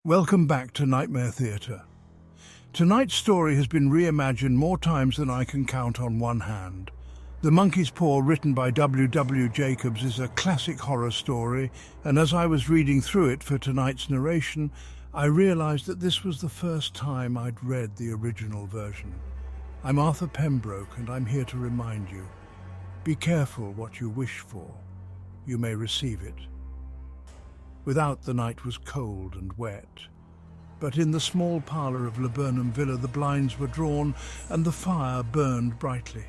Welcome back to Nightmare Theatre. Tonight's story has been reimagined more times than I can count on one hand. The Monkey's Paw, written by W. W. Jacobs, is a classic horror story, and as I was reading through it for tonight's narration, I realised that this was the first time I'd read the original version. I'm Arthur Pembroke, and I'm here to remind you, be careful what you wish for. You may receive it. Without, the night was cold and wet, but in the small parlour of Laburnum Villa the blinds were drawn and the fire burned brightly.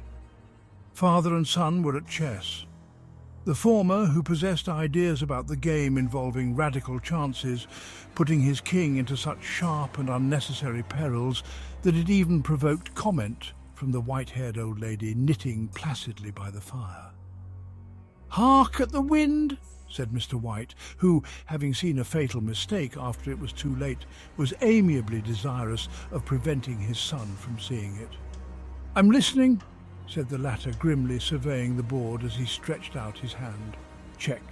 Father and son were at chess. The former, who possessed ideas about the game involving radical chances, putting his king into such sharp and unnecessary perils that it even provoked comment from the white-haired old lady knitting placidly by the fire. "Hark at the wind!" said Mr. White, who, having seen a fatal mistake after it was too late, was amiably desirous of preventing his son from seeing it. "I'm listening," said the latter, grimly surveying the board as he stretched out his hand. "Check.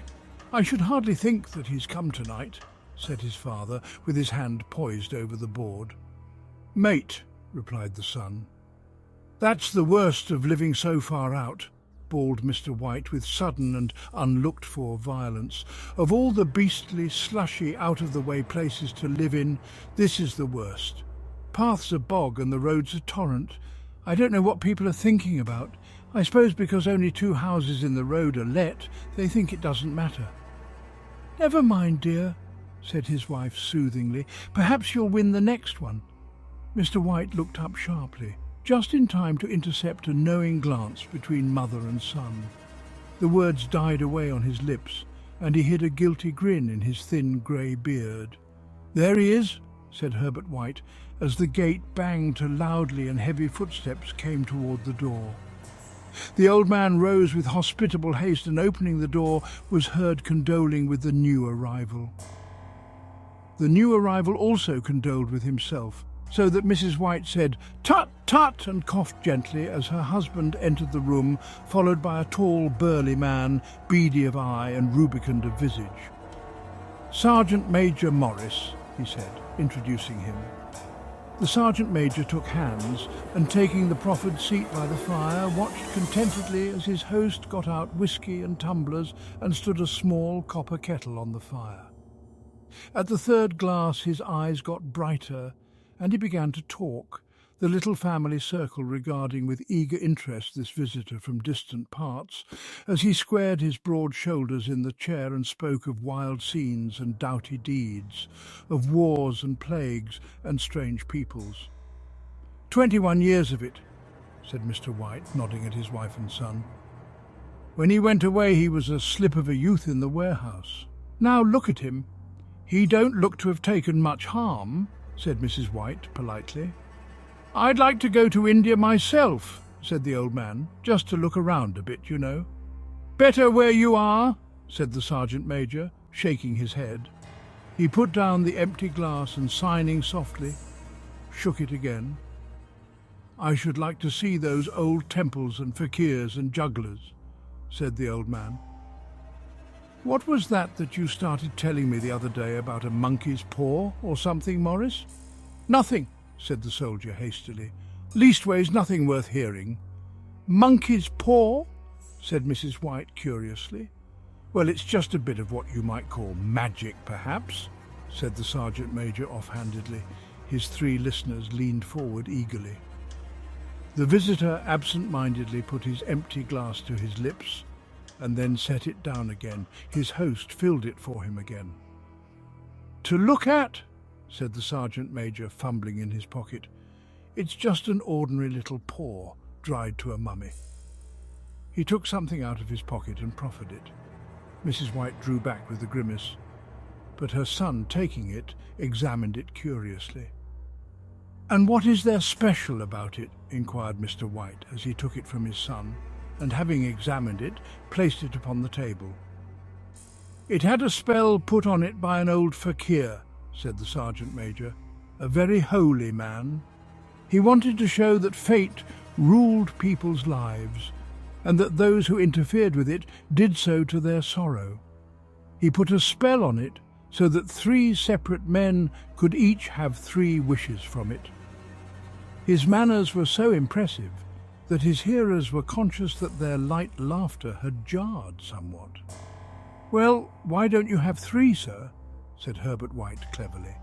I should hardly think that he's come tonight," said his father, with his hand poised over the board. "Mate," replied the son. "That's the worst of living so far out," bawled Mr. White with sudden and unlooked-for violence. "Of all the beastly, slushy, out-of-the-way places to live in, this is the worst. Path's a bog and the road's a torrent. I don't know what people are thinking about. I suppose because only 2 houses in the road are let, they think it doesn't matter." "Never mind, dear," said his wife soothingly. "Perhaps you'll win the next one." Mr. White looked up sharply, just in time to intercept a knowing glance between mother and son. The words died away on his lips, and he hid a guilty grin in his thin grey beard. "There he is," said Herbert White, as the gate banged to loudly and heavy footsteps came toward the door. The old man rose with hospitable haste, and opening the door was heard condoling with the new arrival. The new arrival also condoled with himself, so that Mrs. White said, "Tut, tut," and coughed gently as her husband entered the room, followed by a tall, burly man, beady of eye and rubicund of visage. "Sergeant Major Morris," he said, introducing him. The Sergeant Major took hands, and taking the proffered seat by the fire, watched contentedly as his host got out whisky and tumblers and stood a small copper kettle on the fire. At the third glass his eyes got brighter, and he began to talk, the little family circle regarding with eager interest this visitor from distant parts, as he squared his broad shoulders in the chair and spoke of wild scenes and doughty deeds, of wars and plagues and strange peoples. 21 years of it," said Mr. White, nodding at his wife and son. "When he went away he was a slip of a youth in the warehouse. Now look at him. He don't look to have taken much harm," said Mrs. White politely. "I'd like to go to India myself," said the old man, "just to look around a bit, you know." "Better where you are," said the Sergeant Major, shaking his head. He put down the empty glass and, signing softly, shook it again. "I should like to see those old temples and fakirs and jugglers," said the old man. "What was that you started telling me the other day about a monkey's paw or something, Morris?" "Nothing," said the soldier hastily. "Leastways, nothing worth hearing." "Monkey's paw?" said Mrs. White curiously. "Well, it's just a bit of what you might call magic, perhaps," said the Sergeant Major offhandedly. His 3 listeners leaned forward eagerly. The visitor absent-mindedly put his empty glass to his lips and then set it down again. His host filled it for him again. "To look at," said the Sergeant Major, fumbling in his pocket. "It's just an ordinary little paw, dried to a mummy." He took something out of his pocket and proffered it. Mrs. White drew back with a grimace, but her son, taking it, examined it curiously. "And what is there special about it?" inquired Mr. White as he took it from his son, and having examined it, placed it upon the table. "It had a spell put on it by an old fakir," said the Sergeant Major, "a very holy man. He wanted to show that fate ruled people's lives, and that those who interfered with it did so to their sorrow. He put a spell on it so that 3 separate men could each have 3 wishes from it. His manners were so impressive that his hearers were conscious that their light laughter had jarred somewhat. "Well, why don't you have 3, sir?" said Herbert White cleverly.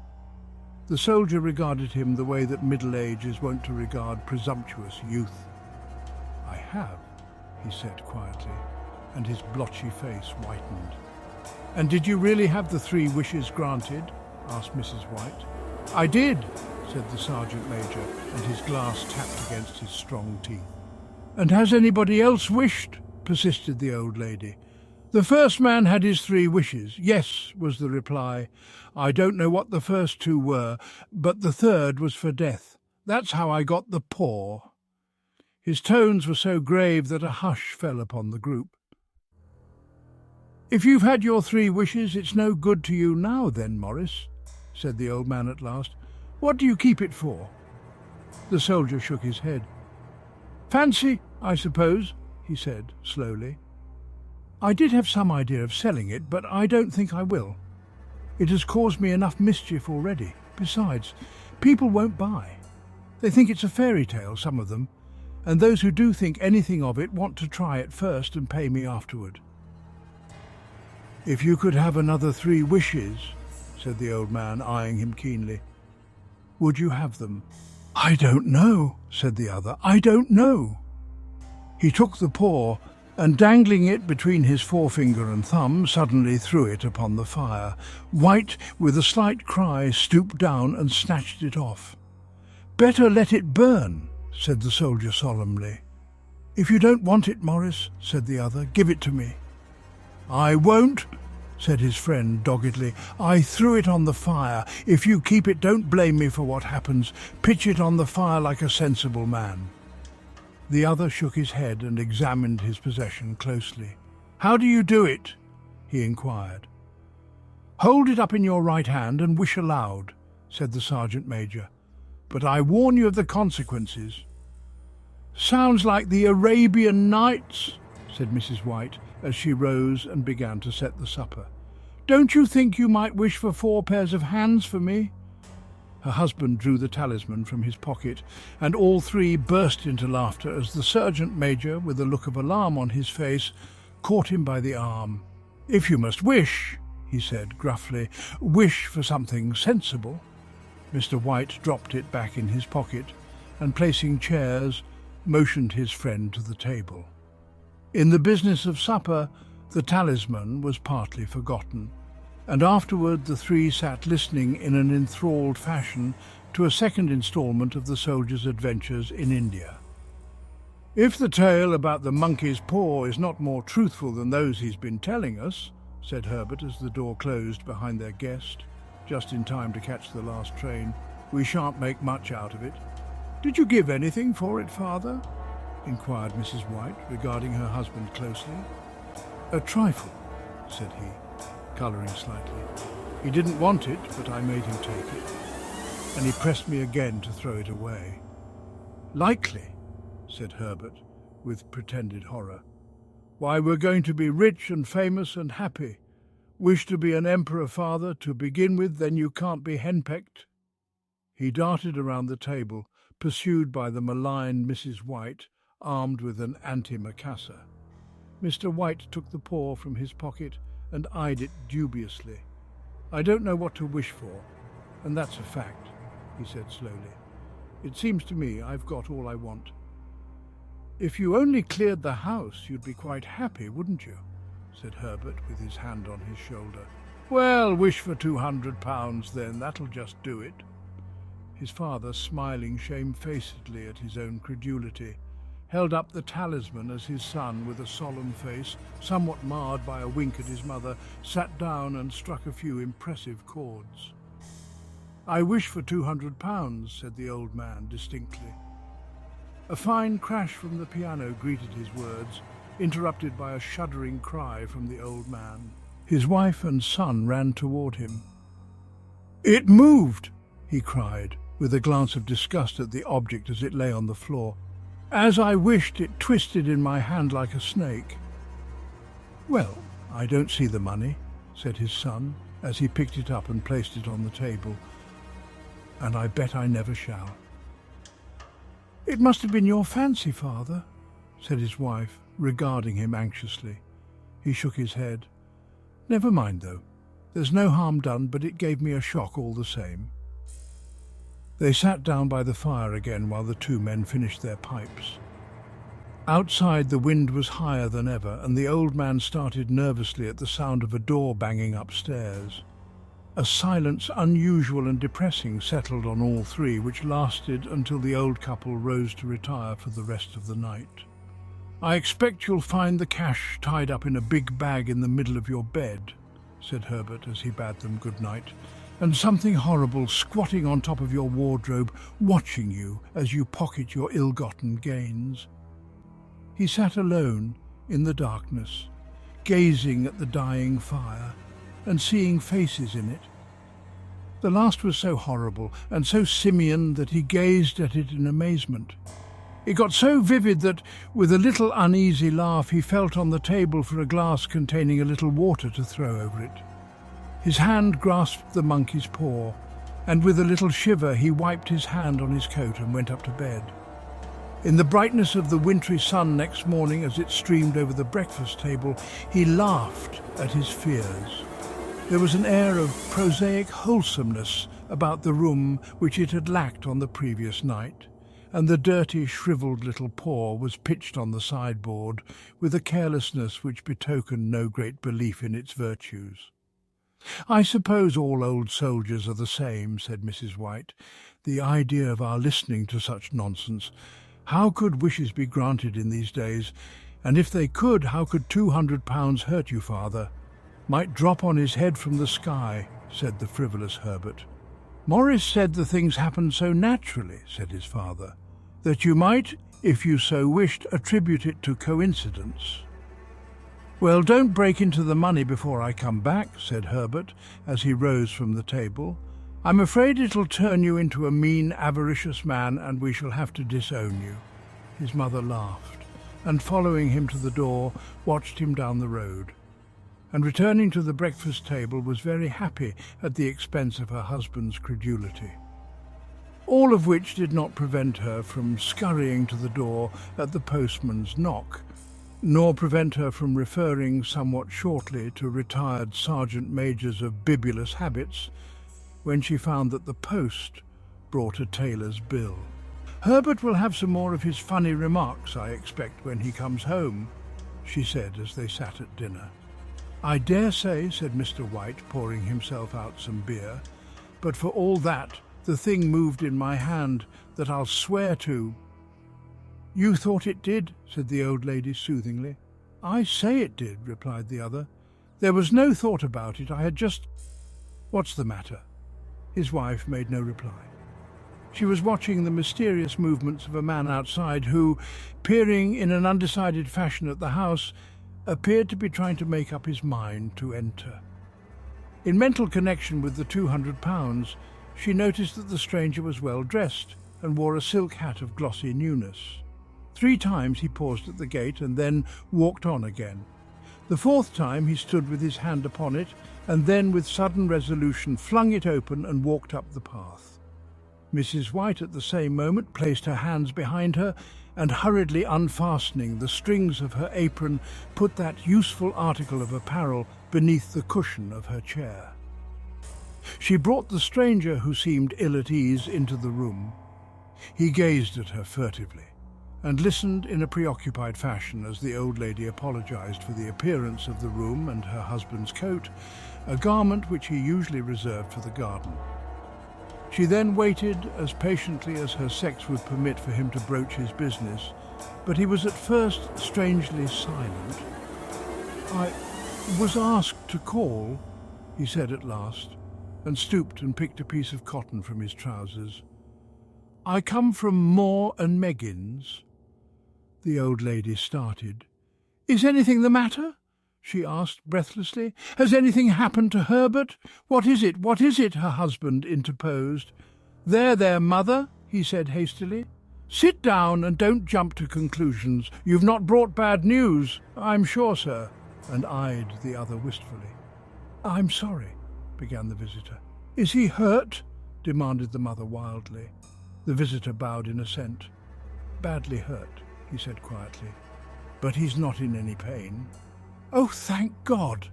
The soldier regarded him the way that middle age is wont to regard presumptuous youth. "I have," he said quietly, and his blotchy face whitened. "And did you really have the 3 wishes granted?" asked Mrs. White. "I did," said the sergeant major, and his glass tapped against his strong teeth. "And has anybody else wished?" persisted the old lady. "The first man had his 3 wishes, yes," was the reply. "I don't know what the first 2 were, but the third was for death. That's how I got the paw." His tones were so grave that a hush fell upon the group. "If you've had your 3 wishes, it's no good to you now then, Morris," said the old man at last. "What do you keep it for?" The soldier shook his head. "Fancy, I suppose," he said slowly. "I did have some idea of selling it, but I don't think I will. It has caused me enough mischief already. Besides, people won't buy. They think it's a fairy tale, some of them, and those who do think anything of it want to try it first and pay me afterward." "If you could have another 3 wishes," said the old man, eyeing him keenly, "would you have them?" "I don't know," said the other. "I don't know." He took the paw and, dangling it between his forefinger and thumb, suddenly threw it upon the fire. White, with a slight cry, stooped down and snatched it off. "Better let it burn," said the soldier solemnly. "If you don't want it, Morris," said the other, "give it to me." "I won't," said his friend doggedly. "I threw it on the fire. If you keep it, don't blame me for what happens. Pitch it on the fire like a sensible man." The other shook his head and examined his possession closely. "How do you do it?" he inquired. "Hold it up in your right hand and wish aloud," said the sergeant major. "But I warn you of the consequences." "Sounds like the Arabian Nights," said Mrs. White, as she rose and began to set the supper. "Don't you think you might wish for 4 pairs of hands for me?" Her husband drew the talisman from his pocket, and all 3 burst into laughter as the sergeant major, with a look of alarm on his face, caught him by the arm. "If you must wish," he said gruffly, "wish for something sensible." Mr. White dropped it back in his pocket, and placing chairs, motioned his friend to the table. In the business of supper, the talisman was partly forgotten, and afterward the 3 sat listening in an enthralled fashion to a second instalment of the soldier's adventures in India. "If the tale about the monkey's paw is not more truthful than those he's been telling us," said Herbert as the door closed behind their guest, just in time to catch the last train, "we shan't make much out of it." "Did you give anything for it, father?" inquired Mrs. White, regarding her husband closely. "A trifle," said he, colouring slightly. "He didn't want it, but I made him take it, and he pressed me again to throw it away." "Likely," said Herbert, with pretended horror. "Why, we're going to be rich and famous and happy. Wish to be an emperor, father, to begin with, then you can't be henpecked." He darted around the table, pursued by the malign Mrs. White, armed with an antimacassar. Mr. White took the paw from his pocket and eyed it dubiously. "I don't know what to wish for, and that's a fact," he said slowly. "It seems to me I've got all I want." "If you only cleared the house, you'd be quite happy, wouldn't you?" said Herbert, with his hand on his shoulder. "Well, wish for £200 then, that'll just do it." His father, smiling shamefacedly at his own credulity, held up the talisman as his son, with a solemn face, somewhat marred by a wink at his mother, sat down and struck a few impressive chords. "I wish for £200, said the old man distinctly. A fine crash from the piano greeted his words, interrupted by a shuddering cry from the old man. His wife and son ran toward him. "It moved!" he cried, with a glance of disgust at the object as it lay on the floor. "As I wished, it twisted in my hand like a snake." "Well, I don't see the money," said his son, as he picked it up and placed it on the table. "And I bet I never shall." "It must have been your fancy, father," said his wife, regarding him anxiously. He shook his head. "Never mind, though. There's no harm done, but it gave me a shock all the same." They sat down by the fire again while the two men finished their pipes. Outside the wind was higher than ever, and the old man started nervously at the sound of a door banging upstairs. A silence unusual and depressing settled on all three, which lasted until the old couple rose to retire for the rest of the night. "I expect you'll find the cash tied up in a big bag in the middle of your bed," said Herbert as he bade them good night, "and something horrible squatting on top of your wardrobe, watching you as you pocket your ill-gotten gains." He sat alone in the darkness, gazing at the dying fire and seeing faces in it. The last was so horrible and so simian that he gazed at it in amazement. It got so vivid that, with a little uneasy laugh, he felt on the table for a glass containing a little water to throw over it. His hand grasped the monkey's paw, and with a little shiver he wiped his hand on his coat and went up to bed. In the brightness of the wintry sun next morning, as it streamed over the breakfast table, he laughed at his fears. There was an air of prosaic wholesomeness about the room which it had lacked on the previous night, and the dirty, shriveled little paw was pitched on the sideboard with a carelessness which betokened no great belief in its virtues. "I suppose all old soldiers are the same," said Mrs. White. "The idea of our listening to such nonsense! How could wishes be granted in these days? And if they could, how could £200 hurt you, father?" "Might drop on his head from the sky," said the frivolous Herbert. "Morris said the things happened so naturally," said his father, "that you might, if you so wished, attribute it to coincidence." "Well, don't break into the money before I come back," said Herbert, as he rose from the table. "I'm afraid it'll turn you into a mean, avaricious man, and we shall have to disown you." His mother laughed, and following him to the door, watched him down the road, and returning to the breakfast table was very happy at the expense of her husband's credulity. All of which did not prevent her from scurrying to the door at the postman's knock, nor prevent her from referring somewhat shortly to retired sergeant-majors of bibulous habits when she found that the post brought a tailor's bill. "Herbert will have some more of his funny remarks, I expect, when he comes home," she said as they sat at dinner. "I dare say," said Mr. White, pouring himself out some beer, "but for all that, the thing moved in my hand that I'll swear to." "You thought it did," said the old lady soothingly. "I say it did," replied the other. "There was no thought about it. I had just—" "What's the matter?" His wife made no reply. She was watching the mysterious movements of a man outside who, peering in an undecided fashion at the house, appeared to be trying to make up his mind to enter. In mental connection with the £200, she noticed that the stranger was well dressed and wore a silk hat of glossy newness. 3 times he paused at the gate and then walked on again. The 4th time he stood with his hand upon it, and then with sudden resolution flung it open and walked up the path. Mrs. White at the same moment placed her hands behind her and, hurriedly unfastening the strings of her apron, put that useful article of apparel beneath the cushion of her chair. She brought the stranger, who seemed ill at ease, into the room. He gazed at her furtively and listened in a preoccupied fashion as the old lady apologized for the appearance of the room and her husband's coat, a garment which he usually reserved for the garden. She then waited as patiently as her sex would permit for him to broach his business, but he was at first strangely silent. "I was asked to call," he said at last, and stooped and picked a piece of cotton from his trousers. "I come from Moore and Meggins." The old lady started. "Is anything the matter?" she asked breathlessly. "Has anything happened to Herbert? What is it? What is it?" her husband interposed. There, mother," he said hastily. "Sit down and don't jump to conclusions. You've not brought bad news, I'm sure, sir," and eyed the other wistfully. "I'm sorry," began the visitor. "Is he hurt?" demanded the mother wildly. The visitor bowed in assent. "Badly hurt," he said quietly, "but he's not in any pain." "Oh, thank God,"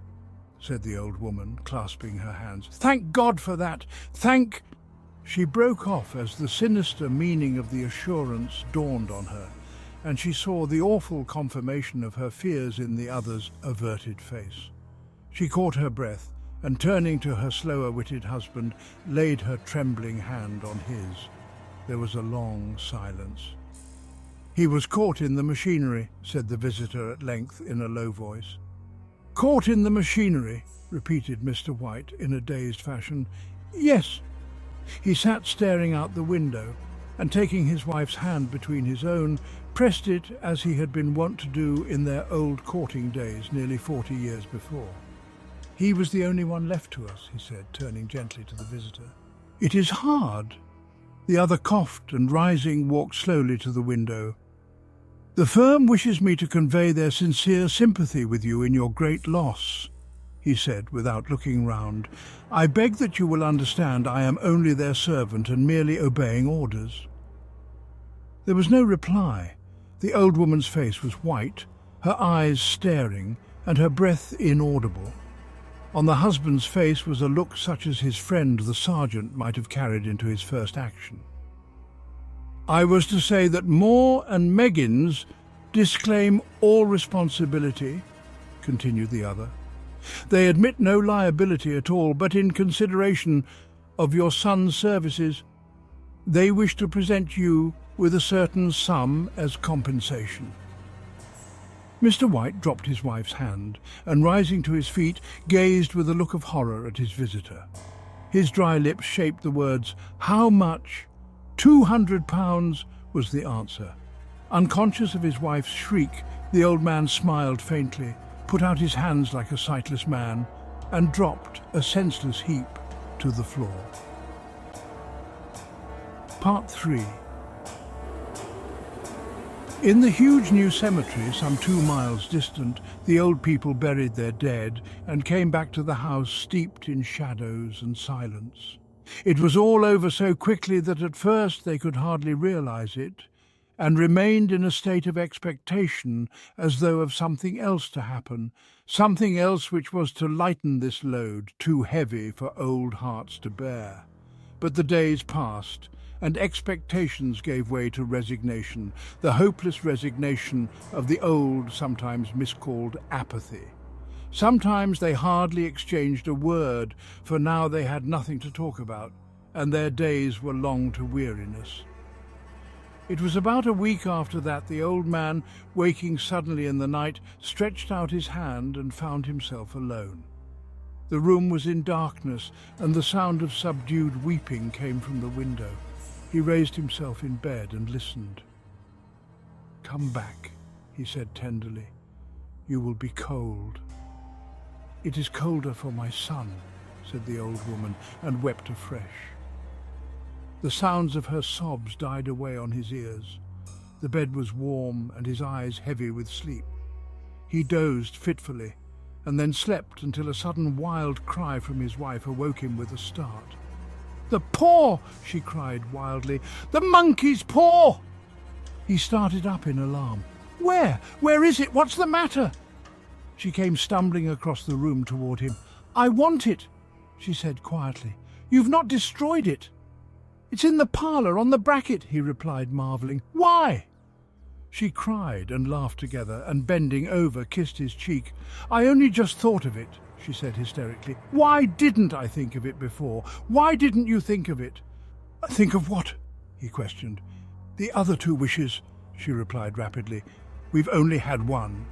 said the old woman, clasping her hands. "Thank God for that. Thank—" She broke off as the sinister meaning of the assurance dawned on her, and she saw the awful confirmation of her fears in the other's averted face. She caught her breath and, turning to her slower-witted husband, laid her trembling hand on his. There was a long silence. "He was caught in the machinery," said the visitor at length in a low voice. "Caught in the machinery," repeated Mr. White in a dazed fashion. "Yes." He sat staring out the window, and taking his wife's hand between his own, pressed it as he had been wont to do in their old courting days nearly 40 years before. "He was the only one left to us," he said, turning gently to the visitor. "It is hard." The other coughed and, rising, walked slowly to the window. "The firm wishes me to convey their sincere sympathy with you in your great loss," he said without looking round. "I beg that you will understand I am only their servant and merely obeying orders." There was no reply. The old woman's face was white, her eyes staring, and her breath inaudible. On the husband's face was a look such as his friend the sergeant might have carried into his first action. "I was to say that Moore and Meggins disclaim all responsibility," continued the other. "They admit no liability at all, but in consideration of your son's services, they wish to present you with a certain sum as compensation." Mr. White dropped his wife's hand and, rising to his feet, gazed with a look of horror at his visitor. His dry lips shaped the words, "How much?" £200 was the answer. Unconscious of his wife's shriek, the old man smiled faintly, put out his hands like a sightless man, and dropped, a senseless heap, to the floor. Part 3. In the huge new cemetery, some 2 miles distant, the old people buried their dead and came back to the house steeped in shadows and silence. It was all over so quickly that at first they could hardly realize it, and remained in a state of expectation as though of something else to happen, something else which was to lighten this load, too heavy for old hearts to bear. But the days passed, and expectations gave way to resignation, the hopeless resignation of the old, sometimes miscalled apathy. Sometimes they hardly exchanged a word, for now they had nothing to talk about, and their days were long to weariness. It was about a week after that the old man, waking suddenly in the night, stretched out his hand and found himself alone. The room was in darkness, and the sound of subdued weeping came from the window. He raised himself in bed and listened. "Come back," he said tenderly. "You will be cold." "It is colder for my son," said the old woman, and wept afresh. The sounds of her sobs died away on his ears. The bed was warm and his eyes heavy with sleep. He dozed fitfully, and then slept until a sudden wild cry from his wife awoke him with a start. "The paw!" she cried wildly. "The monkey's paw!" He started up in alarm. "Where? Where is it? What's the matter?" She came stumbling across the room toward him. "I want it," she said quietly. "You've not destroyed it." "It's in the parlour, on the bracket," he replied, marvelling. "Why?" She cried and laughed together, and bending over, kissed his cheek. "I only just thought of it," she said hysterically. "Why didn't I think of it before? Why didn't you think of it?" "Think of what?" he questioned. "The other 2 wishes," she replied rapidly. "We've only had one."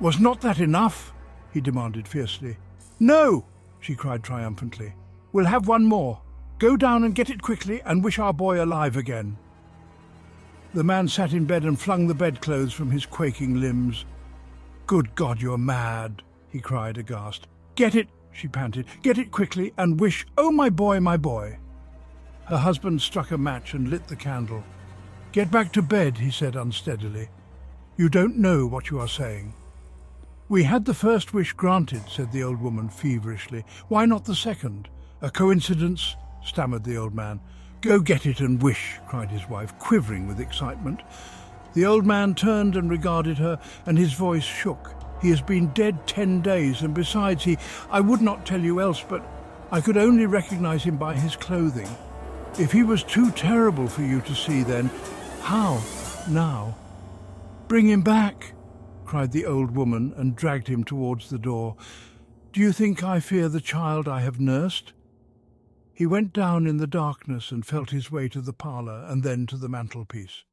"Was not that enough?" he demanded fiercely. "No," she cried triumphantly. "We'll have one more. Go down and get it quickly and wish our boy alive again." The man sat in bed and flung the bedclothes from his quaking limbs. "Good God, you're mad," he cried aghast. "Get it," she panted. "Get it quickly and wish, oh my boy, my boy." Her husband struck a match and lit the candle. "Get back to bed," he said unsteadily. "You don't know what you are saying." "We had the first wish granted," said the old woman feverishly. "Why not the second?" "A coincidence," stammered the old man. "Go get it and wish," cried his wife, quivering with excitement. The old man turned and regarded her, and his voice shook. "He has been dead 10 days, and besides I would not tell you else, but I could only recognize him by his clothing. If he was too terrible for you to see then, how now?" "Bring him back," cried the old woman, and dragged him towards the door. "Do you think I fear the child I have nursed?" He went down in the darkness and felt his way to the parlour and then to the mantelpiece.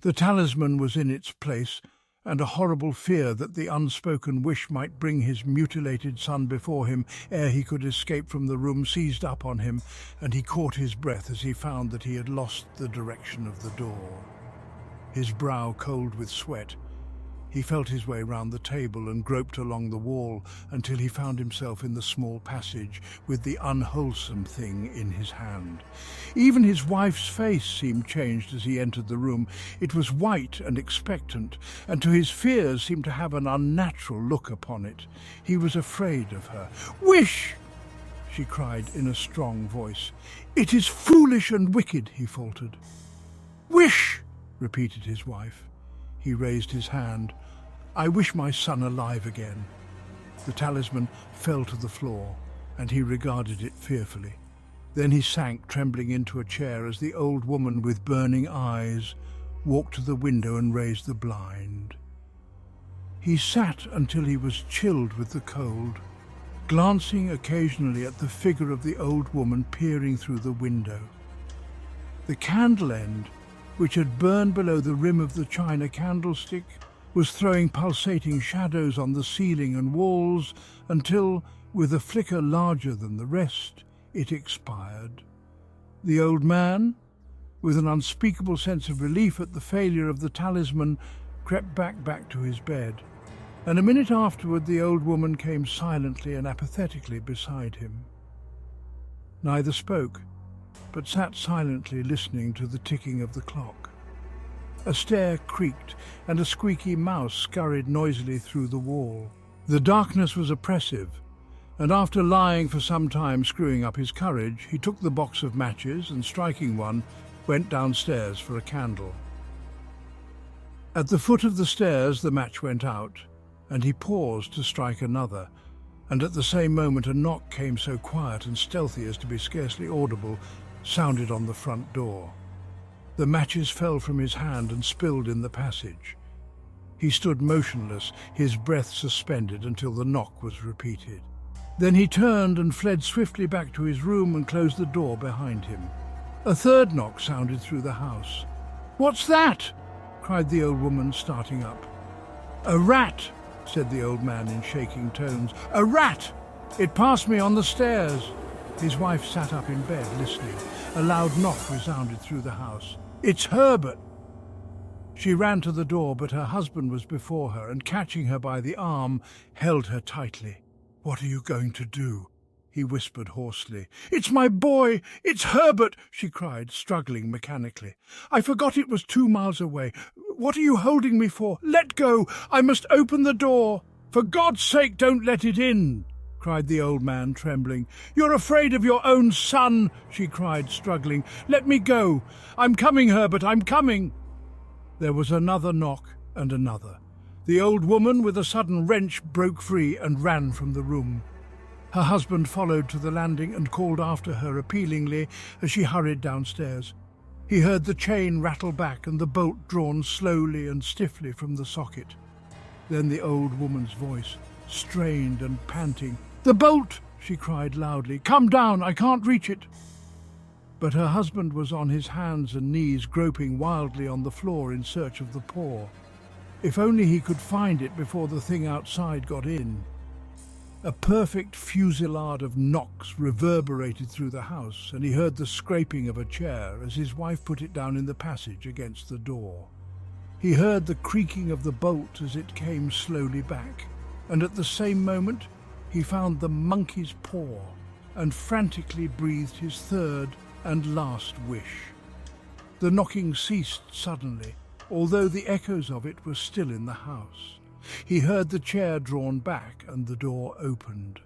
The talisman was in its place, and a horrible fear that the unspoken wish might bring his mutilated son before him ere he could escape from the room seized up on him, and he caught his breath as he found that he had lost the direction of the door. His brow cold with sweat, he felt his way round the table and groped along the wall until he found himself in the small passage with the unwholesome thing in his hand. Even his wife's face seemed changed as he entered the room. It was white and expectant, and to his fears seemed to have an unnatural look upon it. He was afraid of her. "Wish!" she cried in a strong voice. "It is foolish and wicked," he faltered. "Wish!" repeated his wife. He raised his hand. "I wish my son alive again." The talisman fell to the floor, and he regarded it fearfully. Then he sank trembling into a chair as the old woman with burning eyes walked to the window and raised the blind. He sat until he was chilled with the cold, glancing occasionally at the figure of the old woman peering through the window. The candle end, which had burned below the rim of the china candlestick, was throwing pulsating shadows on the ceiling and walls until, with a flicker larger than the rest, it expired. The old man, with an unspeakable sense of relief at the failure of the talisman, crept back to his bed, and a minute afterward the old woman came silently and apathetically beside him. Neither spoke, but sat silently listening to the ticking of the clock. A stair creaked, and a squeaky mouse scurried noisily through the wall. The darkness was oppressive, and after lying for some time screwing up his courage, he took the box of matches and, striking one, went downstairs for a candle. At the foot of the stairs the match went out, and he paused to strike another, and at the same moment a knock came so quiet and stealthy as to be scarcely audible, sounded on the front door. The matches fell from his hand and spilled in the passage. He stood motionless, his breath suspended until the knock was repeated. Then he turned and fled swiftly back to his room and closed the door behind him. A third knock sounded through the house. "What's that?" cried the old woman, starting up. "A rat," said the old man in shaking tones. "A rat! It passed me on the stairs." His wife sat up in bed, listening. A loud knock resounded through the house. "It's Herbert!" She ran to the door, but her husband was before her, and catching her by the arm, held her tightly. "What are you going to do?" he whispered hoarsely. "It's my boy! It's Herbert!" she cried, struggling mechanically. "I forgot it was 2 miles away. What are you holding me for? Let go! I must open the door!" "For God's sake, don't let it in!" cried the old man, trembling. "You're afraid of your own son!" she cried, struggling. "Let me go! I'm coming, Herbert, I'm coming!" There was another knock and another. The old woman, with a sudden wrench, broke free and ran from the room. Her husband followed to the landing and called after her appealingly as she hurried downstairs. He heard the chain rattle back and the bolt drawn slowly and stiffly from the socket. Then the old woman's voice, strained and panting. "The bolt!" she cried loudly. "Come down, I can't reach it." But her husband was on his hands and knees, groping wildly on the floor in search of the paw. If only he could find it before the thing outside got in. A perfect fusillade of knocks reverberated through the house, and he heard the scraping of a chair as his wife put it down in the passage against the door. He heard the creaking of the bolt as it came slowly back, and at the same moment he found the monkey's paw and frantically breathed his third and last wish. The knocking ceased suddenly, although the echoes of it were still in the house. He heard the chair drawn back and the door opened.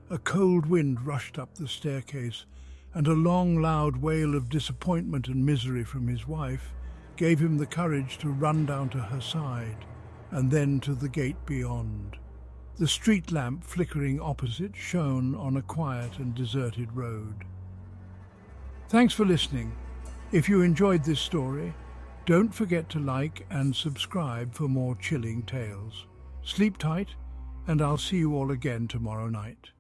A cold wind rushed up the staircase, and a long, loud wail of disappointment and misery from his wife gave him the courage to run down to her side, and then to the gate beyond. The street lamp flickering opposite shone on a quiet and deserted road. Thanks for listening. If you enjoyed this story, don't forget to like and subscribe for more chilling tales. Sleep tight, and I'll see you all again tomorrow night.